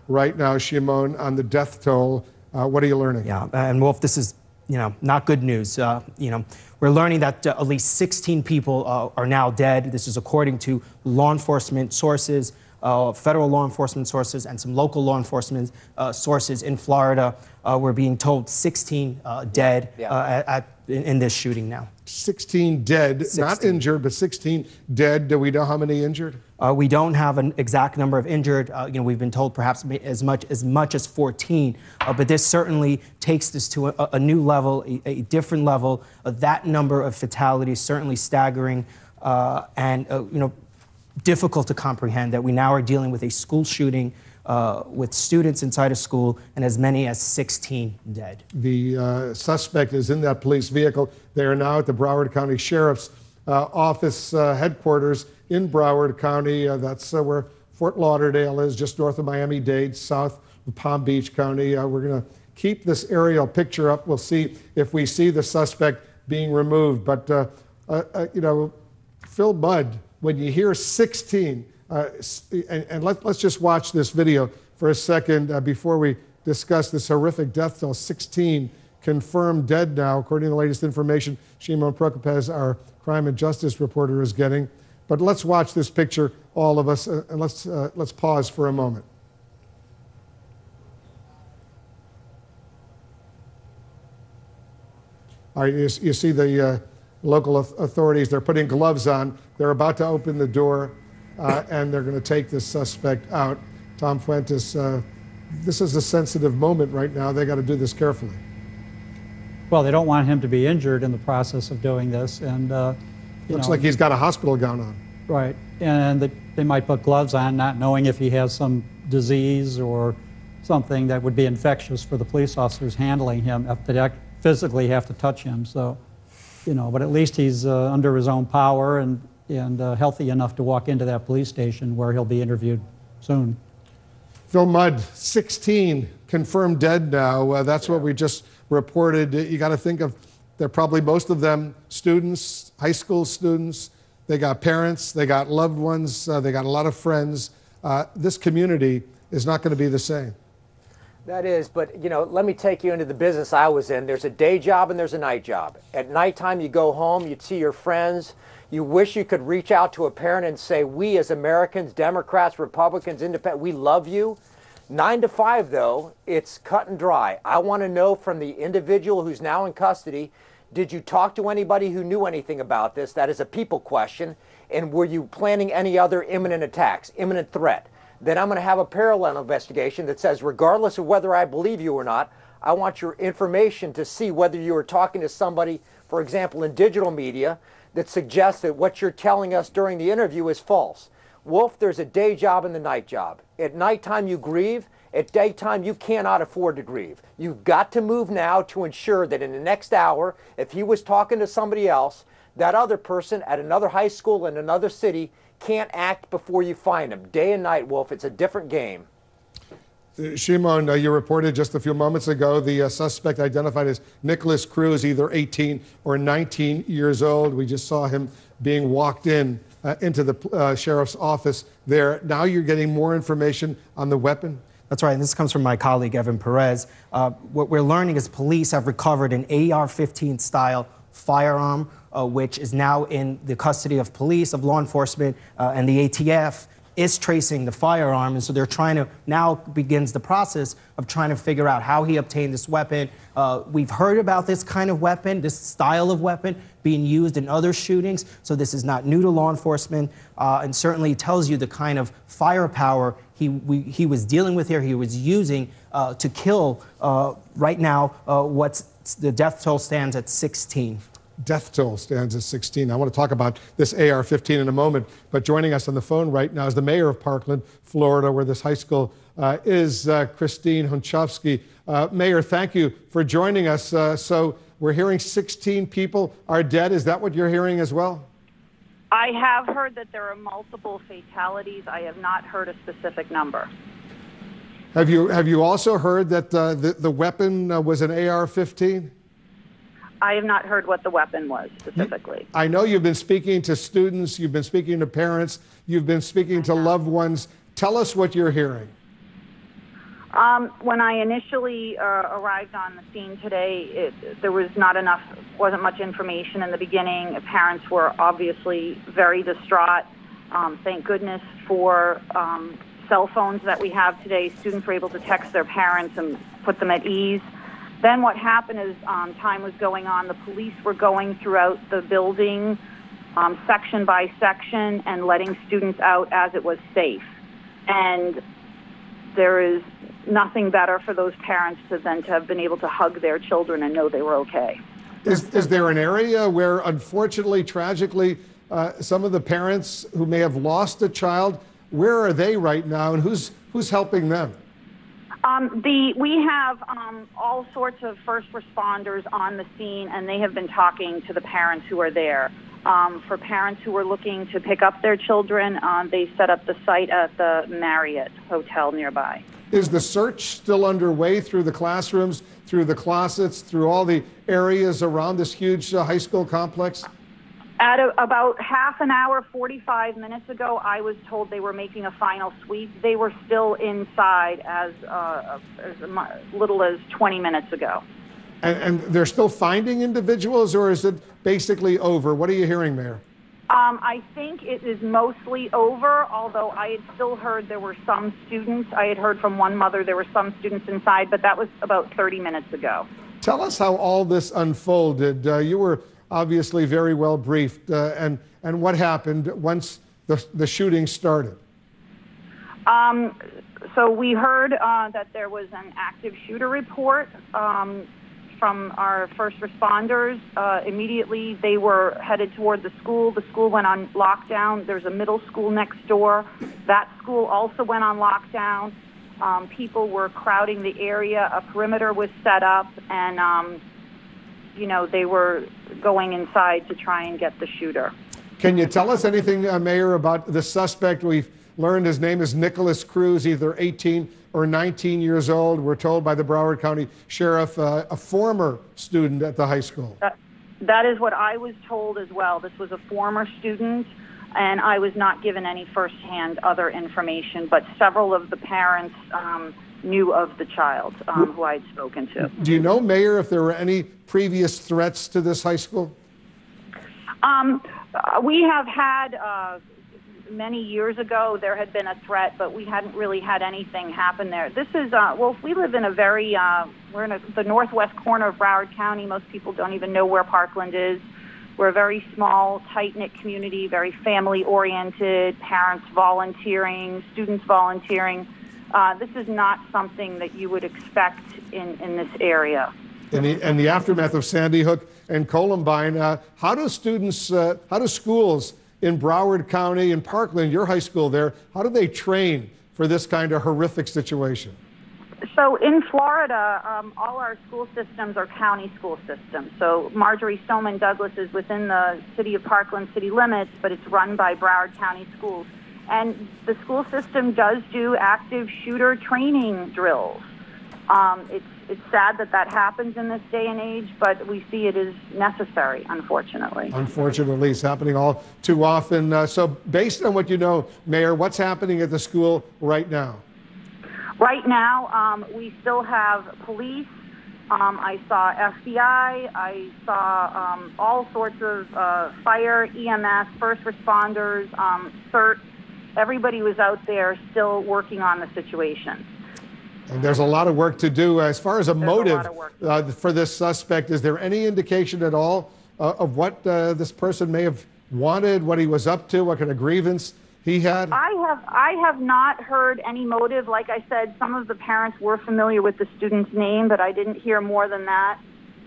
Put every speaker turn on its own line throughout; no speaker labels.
right now, Shimon, on the death toll. What are you learning?
Yeah, and Wolf, this is not good news. We're learning that at least 16 people are now dead. This is according to law enforcement sources, federal law enforcement sources, and some local law enforcement sources in Florida. We're being told 16 dead in this shooting now.
16 dead, 16. Not injured, but 16 dead. Do we know how many injured?
We don't have an exact number of injured. We've been told perhaps as much as 14. But this certainly takes this to a new level, a different level. That number of fatalities certainly staggering and difficult to comprehend. That we now are dealing with a school shooting with students inside a school and as many as 16 dead. The suspect is in that police vehicle. They are now at the Broward County Sheriff's Office headquarters in Broward County. That's where Fort Lauderdale is, just north of Miami-Dade, south of Palm Beach County. We're going to keep this aerial picture up. We'll see if we see the suspect being removed. But, Phil Mudd, when you hear 16, and let's just watch this video for a second before we discuss this horrific death toll. 16 confirmed dead now, according to the latest information Shimon Prokopez, our crime and justice reporter, is getting. But let's watch this picture, all of us, and let's pause for a moment. All right, you see the local authorities, they're putting gloves on. They're about to open the door, and they're going to take this suspect out. Tom Fuentes, this is a sensitive moment right now. They got to do this carefully.
Well, they don't want him to be injured in the process of doing this, and
looks like he's got a hospital gown on.
Right, and they might put gloves on, not knowing if he has some disease or something that would be infectious for the police officers handling him, if they physically have to touch him. So, but at least he's under his own power and healthy enough to walk into that police station where he'll be interviewed soon.
Phil Mudd, 16 confirmed dead now. That's what we just reported. You got to think of, they're probably most of them students, high school students. They got parents, they got loved ones, they got a lot of friends. This community is not going to be the same.
That is, but let me take you into the business I was in. There's a day job and there's a night job. At nighttime, you go home, you'd see your friends. You wish you could reach out to a parent and say, we as Americans, Democrats, Republicans, Independents, we love you. 9 to 5, though, it's cut and dry. I want to know from the individual who's now in custody, did you talk to anybody who knew anything about this? That is a people question. And were you planning any other imminent attacks, imminent threat? Then I'm going to have a parallel investigation that says, regardless of whether I believe you or not, I want your information to see whether you were talking to somebody, for example, in digital media, that suggests that what you're telling us during the interview is false. Wolf, there's a day job and the night job. At nighttime, you grieve. At daytime, you cannot afford to grieve. You've got to move now to ensure that in the next hour, if he was talking to somebody else, that other person at another high school in another city can't act before you find him. Day and night, Wolf, it's a different game.
Shimon, you reported just a few moments ago the suspect identified as Nicholas Cruz, either 18 or 19 years old. We just saw him being walked into the sheriff's office there. Now you're getting more information on the weapon?
That's right, and this comes from my colleague, Evan Perez. What we're learning is police have recovered an AR15 style firearm, which is now in the custody of police, of law enforcement, and the ATF is tracing the firearm, and so they're trying to, now begins the process of trying to figure out how he obtained this weapon. We've heard about this kind of weapon, this style of weapon, being used in other shootings, so this is not new to law enforcement, and certainly tells you the kind of firepower he was dealing with here, he was using to kill. Right now, the death toll stands at 16.
Death toll stands at 16. I want to talk about this AR-15 in a moment, but joining us on the phone right now is the mayor of Parkland, Florida, where this high school is, Christine Hunchovsky. Mayor, thank you for joining us. So we're hearing 16 people are dead. Is that what you're hearing as well?
I have heard that there are multiple fatalities. I have not heard a specific number.
Have you also heard that the weapon was an AR-15?
I have not heard what the weapon was specifically.
I know you've been speaking to students, you've been speaking to parents, you've been speaking to loved ones. Tell us what you're hearing.
When I initially arrived on the scene today, there was wasn't much information in the beginning. Parents were obviously very distraught. Thank goodness for cell phones that we have today. Students were able to text their parents and put them at ease. Then what happened is time was going on. The police were going throughout the building section by section and letting students out as it was safe. And there is nothing better for those parents than to have been able to hug their children and know they were okay.
Is there an area where, unfortunately, tragically, some of the parents who may have lost a child, where are they right now, and who's helping them?
We have all sorts of first responders on the scene, and they have been talking to the parents who are there. For parents who are looking to pick up their children, they set up the site at the Marriott Hotel nearby.
Is the search still underway through the classrooms, through the closets, through all the areas around this huge high school complex?
At about half an hour, 45 minutes ago, I was told they were making a final sweep. They were still inside as little as 20 minutes ago.
And they're still finding individuals, or is it basically over? What are you hearing, Mayor?
I think it is mostly over, although I had still heard there were some students. I had heard from one mother there were some students inside, but that was about 30 minutes ago.
Tell us how all this unfolded. You were obviously very well briefed, and what happened once the shooting started?
So we heard that there was an active shooter report from our first responders. Immediately, they were headed toward the school. The school went on lockdown. There's a middle school next door. That school also went on lockdown. People were crowding the area. A perimeter was set up, and they were going inside to try and get the shooter.
Can you tell us anything, Mayor, about the suspect? We've learned his name is Nicholas Cruz, either 18 or 19 years old. We're told by the Broward County Sheriff, a former student at the high school.
That is what I was told as well. This was a former student, and I was not given any firsthand other information, but several of the parents knew of the child who I had spoken to.
Do you know, Mayor, if there were any previous threats to this high school?
We have had, many years ago, there had been a threat, but we hadn't really had anything happen there. This is, we live in a very, we're in the northwest corner of Broward County. Most people don't even know where Parkland is. We're a very small, tight-knit community, very family-oriented, parents volunteering, students volunteering. This is not something that you would expect in this area.
In the aftermath of Sandy Hook and Columbine, how do schools in Broward County and Parkland, your high school there, how do they train for this kind of horrific situation?
So in Florida, all our school systems are county school systems. So Marjorie Stoneman Douglas is within the city of Parkland city limits, but it's run by Broward County schools. And the school system does do active shooter training drills. It's sad that that happens in this day and age, but we see it is necessary, unfortunately.
Unfortunately, it's happening all too often. So based on what you know, Mayor, what's happening at the school right now?
Right now, we still have police. I saw FBI. I saw all sorts of fire, EMS, first responders, CERT. Everybody was out there still working on the situation.
And there's a lot of work to do. As far as a motive for this suspect, is there any indication at all of what this person may have wanted, what he was up to, what kind of grievance he had?
I have not heard any motive. Like I said, some of the parents were familiar with the student's name, but I didn't hear more than that.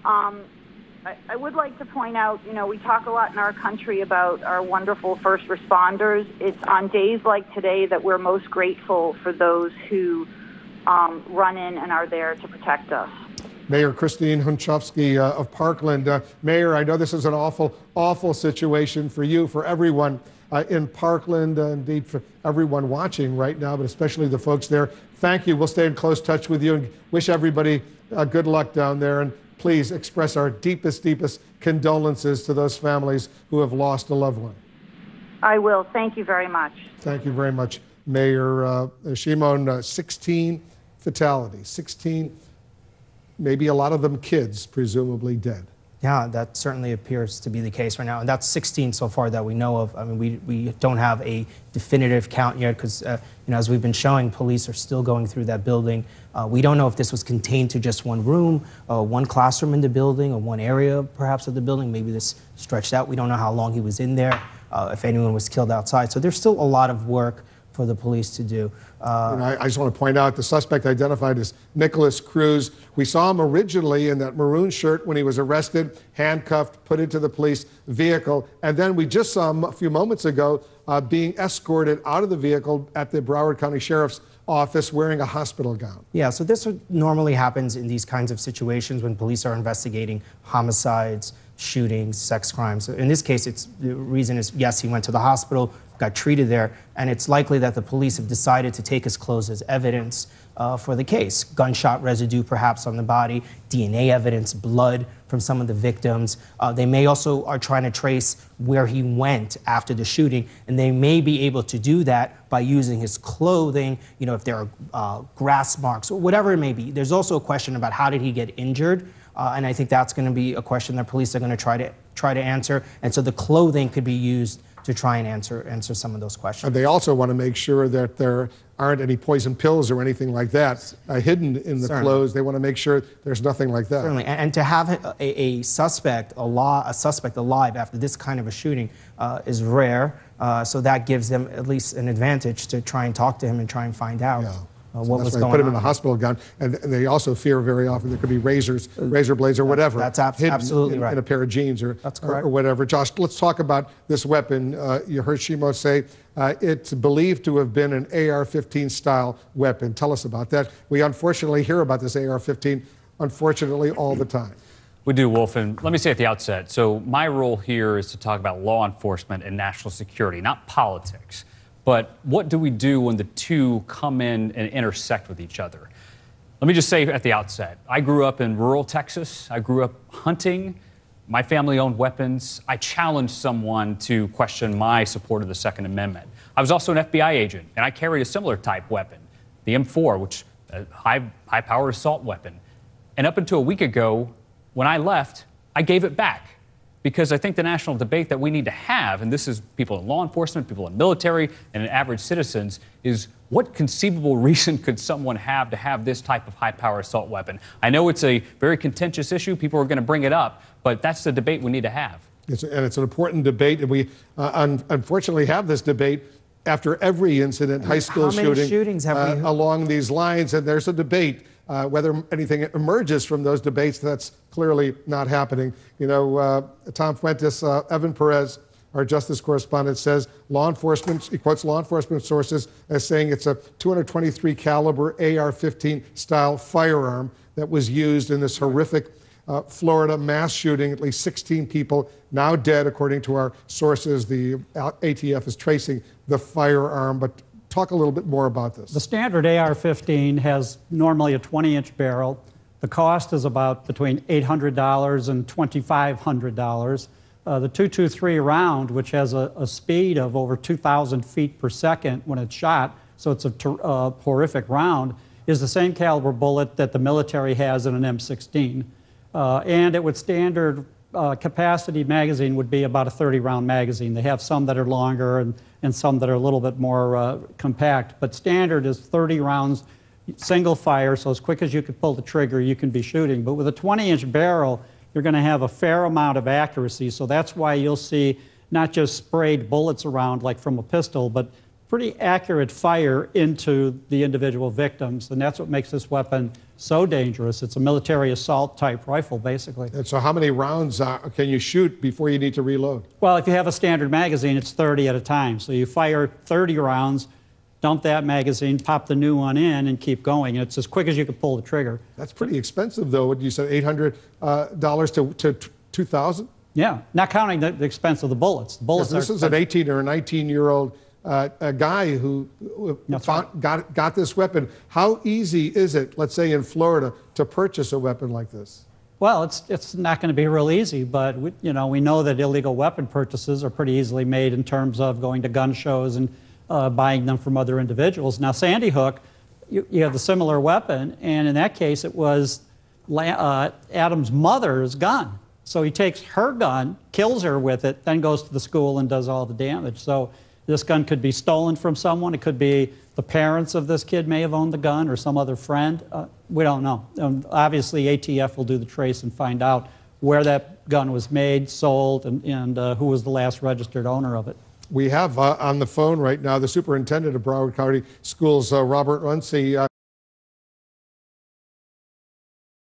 I would like to point out, we talk a lot in our country about our wonderful first responders. It's on days like today that we're most grateful for those who run in and are there to protect us.
Mayor Christine Hunchofsky of Parkland. Mayor, I know this is an awful, awful situation for you, for everyone in Parkland, indeed for everyone watching right now, but especially the folks there. Thank you. We'll stay in close touch with you and wish everybody good luck down there. And please express our deepest, deepest condolences to those families who have lost a loved one.
I will. Thank you very much.
Thank you very much, Mayor Shimon. 16 fatalities, 16, maybe a lot of them kids, presumably dead.
Yeah, that certainly appears to be the case right now. And that's 16 so far that we know of. I mean, we don't have a definitive count yet because, as we've been showing, police are still going through that building. We don't know if this was contained to just one room, one classroom in the building, or one area perhaps of the building. Maybe this stretched out. We don't know how long he was in there, if anyone was killed outside. So there's still a lot of work for the police to do.
I just want to point out the suspect identified as Nicholas Cruz. We saw him originally in that maroon shirt when he was arrested, handcuffed, put into the police vehicle, and then we just saw him a few moments ago being escorted out of the vehicle at the Broward County Sheriff's Office wearing a hospital gown.
Yeah, so this normally happens in these kinds of situations when police are investigating homicides, shootings, sex crimes. In this case, the reason is, yes, he went to the hospital, got treated there, and it's likely that the police have decided to take his clothes as evidence for the case. Gunshot residue perhaps on the body, DNA evidence, blood from some of the victims. They may also are trying to trace where he went after the shooting, and they may be able to do that by using his clothing, if there are grass marks or whatever it may be. There's also a question about how did he get injured, and I think that's going to be a question that police are going to try to answer, and so the clothing could be used to try and answer some of those questions.
And they also want to make sure that there aren't any poison pills or anything like that hidden in the clothes. They want to make sure there's nothing like that.
Certainly, and to have a suspect alive after this kind of a shooting is rare. So that gives them at least an advantage to try and talk to him and try and find out.
Yeah.
What was
going on.
going
Put him
on.
in the hospital gown, and they also fear very often there could be razor blades or whatever.
That's
hidden
absolutely right.
In a pair of jeans or whatever. Josh, let's talk about this weapon. You heard Shimo say it's believed to have been an AR-15 style weapon. Tell us about that. We unfortunately hear about this AR-15, unfortunately, all the time.
We do, Wolf, and let me say at the outset, so my role here is to talk about law enforcement and national security, not politics. But what do we do when the two come in and intersect with each other? Let me just say at the outset, I grew up in rural Texas. I grew up hunting. My family owned weapons. I challenged someone to question my support of the Second Amendment. I was also an FBI agent, and I carried a similar type weapon, the M4, which is a high-powered assault weapon. And up until a week ago, when I left, I gave it back. Because I think the national debate that we need to have, and this is people in law enforcement, people in military, and average citizens, is what conceivable reason could someone have to have this type of high-power assault weapon? I know it's a very contentious issue. People are going to bring it up, but that's the debate we need to have.
It's an important debate, and we unfortunately have this debate after every incident, high school
How many
shooting,
shootings have we
along these lines, and there's a debate. Whether anything emerges from those debates, that's clearly not happening. Tom Fuentes, Evan Perez, our justice correspondent, says he quotes law enforcement sources as saying it's a 223 caliber AR-15 style firearm that was used in this horrific Florida mass shooting. At least 16 people now dead, according to our sources. The ATF is tracing the firearm, but talk a little bit more about this.
The standard AR-15 has normally a 20-inch barrel. The cost is about between $800 and $2,500. The .223 round, which has a speed of over 2,000 feet per second when it's shot, so it's a horrific round, is the same caliber bullet that the military has in an M16. And it would standard capacity magazine would be about a 30-round magazine. They have some that are longer and some that are a little bit more compact, but standard is 30 rounds, single fire, so as quick as you can pull the trigger, you can be shooting. But with a 20-inch barrel, you're going to have a fair amount of accuracy, so that's why you'll see not just sprayed bullets around like from a pistol, but pretty accurate fire into the individual victims, and that's what makes this weapon so dangerous. It's a military assault type rifle, basically.
And so how many rounds can you shoot before you need to reload?
Well, if you have a standard magazine, it's 30 at a time. So you fire 30 rounds, dump that magazine, pop the new one in, and keep going. It's as quick as you can pull the trigger.
That's pretty expensive, though. What you said, $800 to $2,000?
Yeah, not counting the expense of the bullets. The bullets.
This is an 18 or a 19-year-old a guy who got this weapon. How easy is it, let's say in Florida, to purchase a weapon like this?
Well, it's not going to be real easy, but we know that illegal weapon purchases are pretty easily made in terms of going to gun shows and buying them from other individuals. Now, Sandy Hook, you have the similar weapon, and in that case, it was Adam's mother's gun. So he takes her gun, kills her with it, then goes to the school and does all the damage. So this gun could be stolen from someone. It could be the parents of this kid may have owned the gun, or some other friend. We don't know. Obviously, ATF will do the trace and find out where that gun was made, sold, and who was the last registered owner of it.
We have on the phone right now the superintendent of Broward County Schools, Robert Runcie.